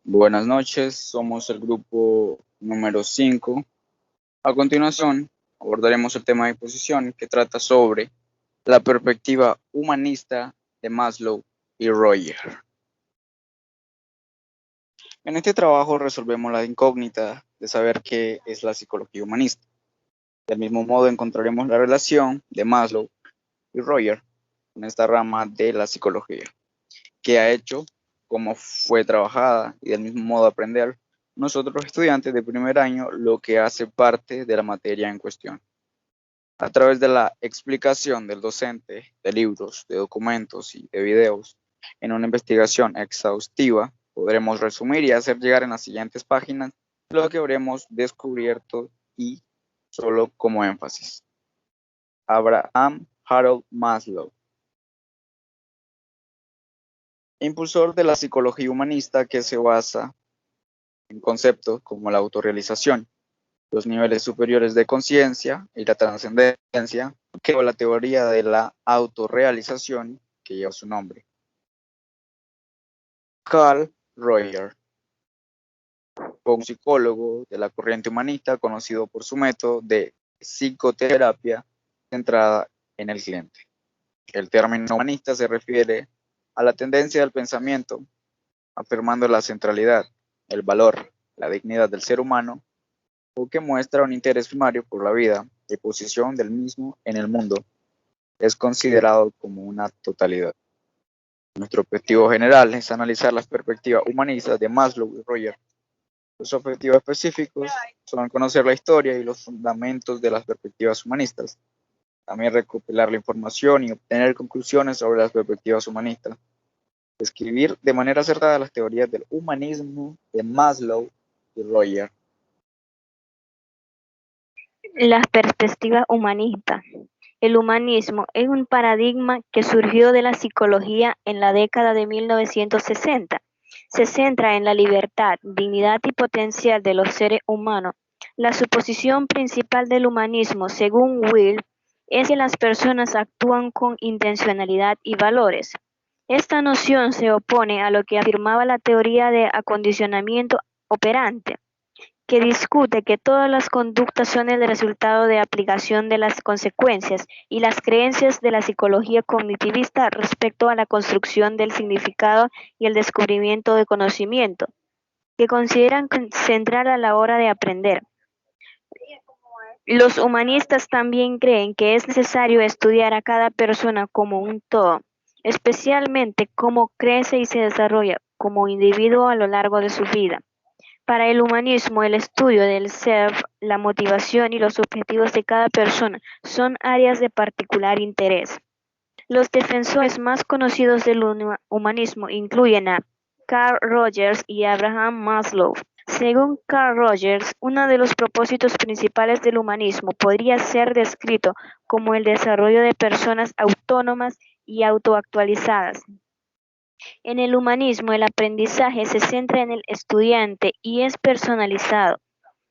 Buenas noches, somos el grupo número 5. A continuación, abordaremos el tema de exposición que trata sobre la perspectiva humanista de Maslow y Roger. En este trabajo resolvemos la incógnita de saber qué es la psicología humanista. Del mismo modo encontraremos la relación de Maslow y Roger con esta rama de la psicología, qué ha hecho, cómo fue trabajada y del mismo modo aprender nosotros los estudiantes de primer año lo que hace parte de la materia en cuestión. A través de la explicación del docente, de libros, de documentos y de videos, en una investigación exhaustiva, podremos resumir y hacer llegar en las siguientes páginas lo que habremos descubierto y solo como énfasis. Abraham Harold Maslow, impulsor de la psicología humanista que se basa en conceptos como la autorrealización, los niveles superiores de conciencia y la trascendencia, que la teoría de la autorrealización que lleva su nombre. Carl Roger fue un psicólogo de la corriente humanista conocido por su método de psicoterapia centrada en el cliente. El término humanista se refiere a la tendencia del pensamiento, afirmando la centralidad, el valor, la dignidad del ser humano, o que muestra un interés primario por la vida y posición del mismo en el mundo, es considerado como una totalidad. Nuestro objetivo general es analizar las perspectivas humanistas de Maslow y Roger. Los objetivos específicos son conocer la historia y los fundamentos de las perspectivas humanistas, también recopilar la información y obtener conclusiones sobre las perspectivas humanistas, describir de manera acertada las teorías del humanismo de Maslow y Roger. La perspectiva humanista. El humanismo es un paradigma que surgió de la psicología en la década de 1960. Se centra en la libertad, dignidad y potencial de los seres humanos. La suposición principal del humanismo, según Will, es que las personas actúan con intencionalidad y valores. Esta noción se opone a lo que afirmaba la teoría de acondicionamiento operante, que discute que todas las conductas son el resultado de aplicación de las consecuencias y las creencias de la psicología cognitivista respecto a la construcción del significado y el descubrimiento de conocimiento, que consideran central a la hora de aprender. Los humanistas también creen que es necesario estudiar a cada persona como un todo, especialmente cómo crece y se desarrolla como individuo a lo largo de su vida. Para el humanismo, el estudio del ser, la motivación y los objetivos de cada persona son áreas de particular interés. Los defensores más conocidos del humanismo incluyen a Carl Rogers y Abraham Maslow. Según Carl Rogers, uno de los propósitos principales del humanismo podría ser descrito como el desarrollo de personas autónomas y autoactualizadas. En el humanismo, el aprendizaje se centra en el estudiante y es personalizado.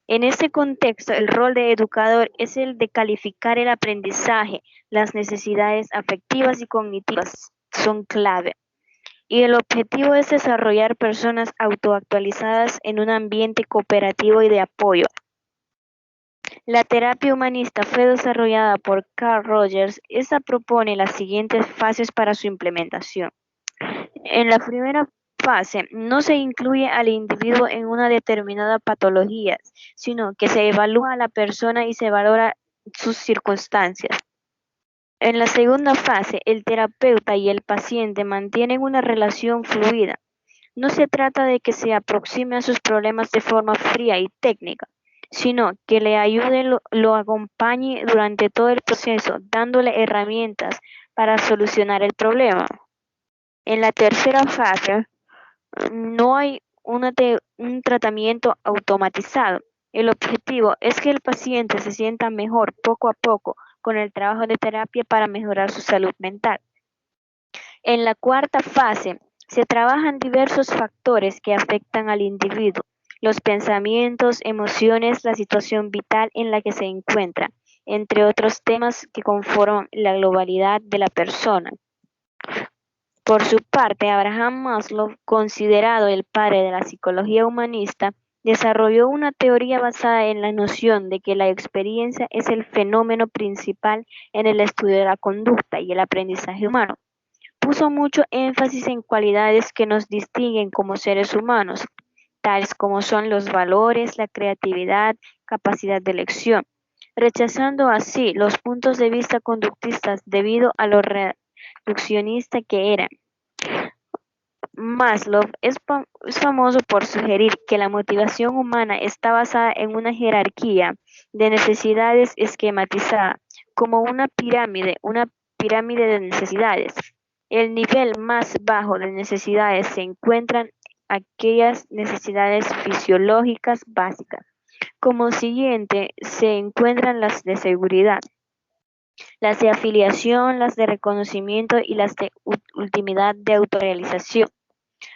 En este contexto, el rol de educador es el de calificar el aprendizaje. Las necesidades afectivas y cognitivas son clave. Y el objetivo es desarrollar personas autoactualizadas en un ambiente cooperativo y de apoyo. La terapia humanista fue desarrollada por Carl Rogers. Esta propone las siguientes fases para su implementación. En la primera fase, no se incluye al individuo en una determinada patología, sino que se evalúa a la persona y se valora sus circunstancias. En la segunda fase, el terapeuta y el paciente mantienen una relación fluida. No se trata de que se aproxime a sus problemas de forma fría y técnica, sino que le ayude, lo acompañe durante todo el proceso, dándole herramientas para solucionar el problema. En la tercera fase, no hay un tratamiento automatizado. El objetivo es que el paciente se sienta mejor poco a poco con el trabajo de terapia para mejorar su salud mental. En la cuarta fase, se trabajan diversos factores que afectan al individuo, los pensamientos, emociones, la situación vital en la que se encuentra, entre otros temas que conforman la globalidad de la persona. Por su parte, Abraham Maslow, considerado el padre de la psicología humanista, desarrolló una teoría basada en la noción de que la experiencia es el fenómeno principal en el estudio de la conducta y el aprendizaje humano. Puso mucho énfasis en cualidades que nos distinguen como seres humanos, tales como son los valores, la creatividad, capacidad de elección, rechazando así los puntos de vista conductistas debido a lo reduccionista que eran. Maslow es famoso por sugerir que la motivación humana está basada en una jerarquía de necesidades esquematizada como una pirámide de necesidades. El nivel más bajo de necesidades se encuentran aquellas necesidades fisiológicas básicas. Como siguiente se encuentran las de seguridad, las de afiliación, las de reconocimiento y las de ultimidad de autorrealización.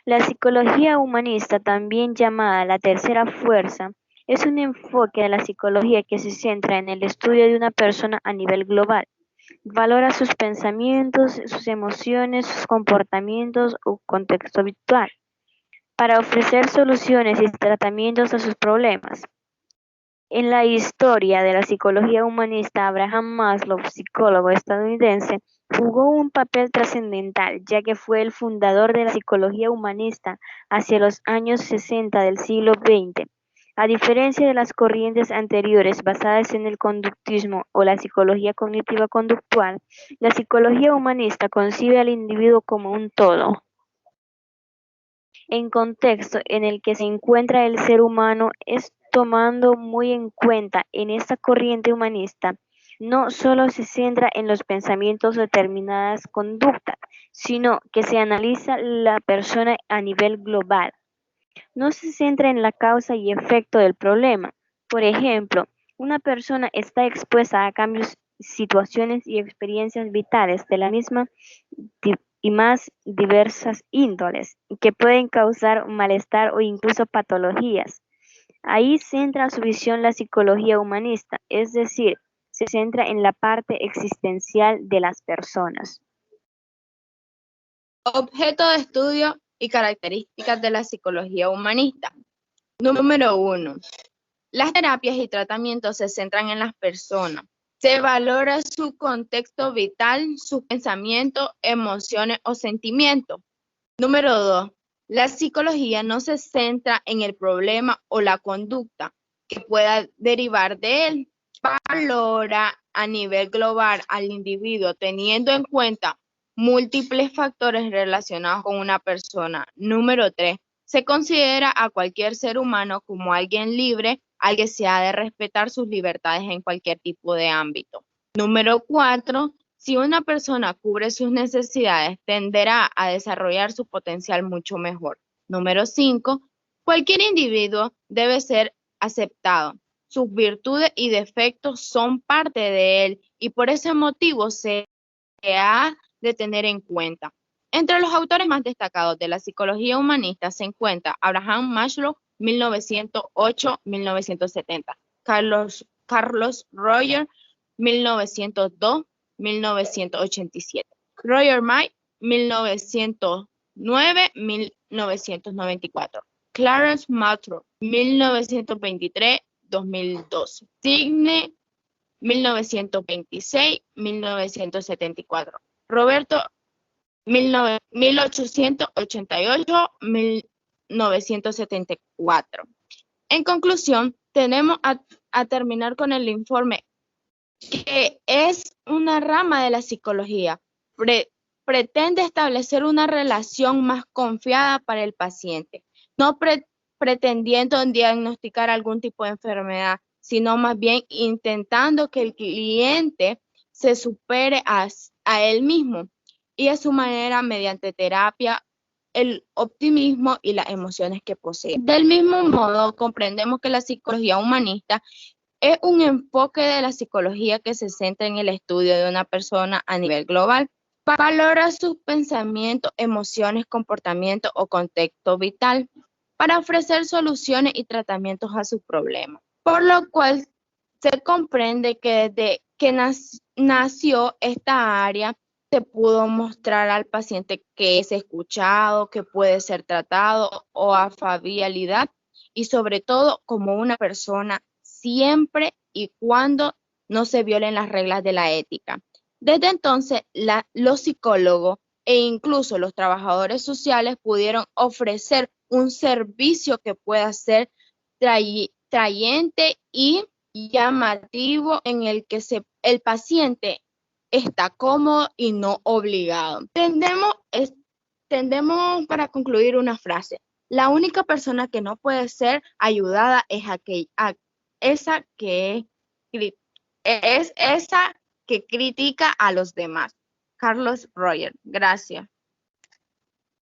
La psicología humanista, también llamada la tercera fuerza, es un enfoque de la psicología que se centra en el estudio de una persona a nivel global. Valora sus pensamientos, sus emociones, sus comportamientos o contexto habitual, para ofrecer soluciones y tratamientos a sus problemas. En la historia de la psicología humanista, Abraham Maslow, psicólogo estadounidense, jugó un papel trascendental, ya que fue el fundador de la psicología humanista hacia los años 60 del siglo XX. A diferencia de las corrientes anteriores basadas en el conductismo o la psicología cognitiva conductual, la psicología humanista concibe al individuo como un todo. En contexto en el que se encuentra el ser humano es tomando muy en cuenta en esta corriente humanista, no solo se centra en los pensamientos o determinadas conductas, sino que se analiza la persona a nivel global. No se centra en la causa y efecto del problema. Por ejemplo, una persona está expuesta a cambios, situaciones y experiencias vitales de la misma y más diversas índoles que pueden causar malestar o incluso patologías. Ahí centra su visión la psicología humanista, es decir, se centra en la parte existencial de las personas. Objeto de estudio y características de la psicología humanista. Número 1. Las terapias y tratamientos se centran en las personas. Se valora su contexto vital, sus pensamientos, emociones o sentimientos. Número 2. La psicología no se centra en el problema o la conducta que pueda derivar de él. Valora a nivel global al individuo teniendo en cuenta múltiples factores relacionados con una persona. Número 3. Se considera a cualquier ser humano como alguien libre, al que se ha de respetar sus libertades en cualquier tipo de ámbito. Número 4. Si una persona cubre sus necesidades, tenderá a desarrollar su potencial mucho mejor. Número 5. Cualquier individuo debe ser aceptado. Sus virtudes y defectos son parte de él y por ese motivo se ha de tener en cuenta. Entre los autores más destacados de la psicología humanista se encuentra Abraham Maslow, 1908-1970, Carlos Roger, 1902-1987, Roger May, 1909-1994, Clarence Matro, 1923-2012, Sidney, 1926-1974, Roberto, 1888-1974. En conclusión, tenemos a terminar con el informe, que es una rama de la psicología. Pretende establecer una relación más confiada para el paciente, no pretendiendo diagnosticar algún tipo de enfermedad, sino más bien intentando que el cliente se supere a él mismo y a su manera mediante terapia, el optimismo y las emociones que posee. Del mismo modo, comprendemos que la psicología humanista es un enfoque de la psicología que se centra en el estudio de una persona a nivel global. Valora sus pensamientos, emociones, comportamientos o contexto vital para ofrecer soluciones y tratamientos a sus problemas. Por lo cual se comprende que desde que nació esta área se pudo mostrar al paciente que es escuchado, que puede ser tratado o afabilidad y sobre todo como una persona siempre y cuando no se violen las reglas de la ética. Desde entonces, los psicólogos e incluso los trabajadores sociales pudieron ofrecer un servicio que pueda ser trayente y llamativo en el que el paciente está cómodo y no obligado. Tendemos para concluir una frase. La única persona que no puede ser ayudada es esa que critica a los demás. Carlos Roger. Gracias.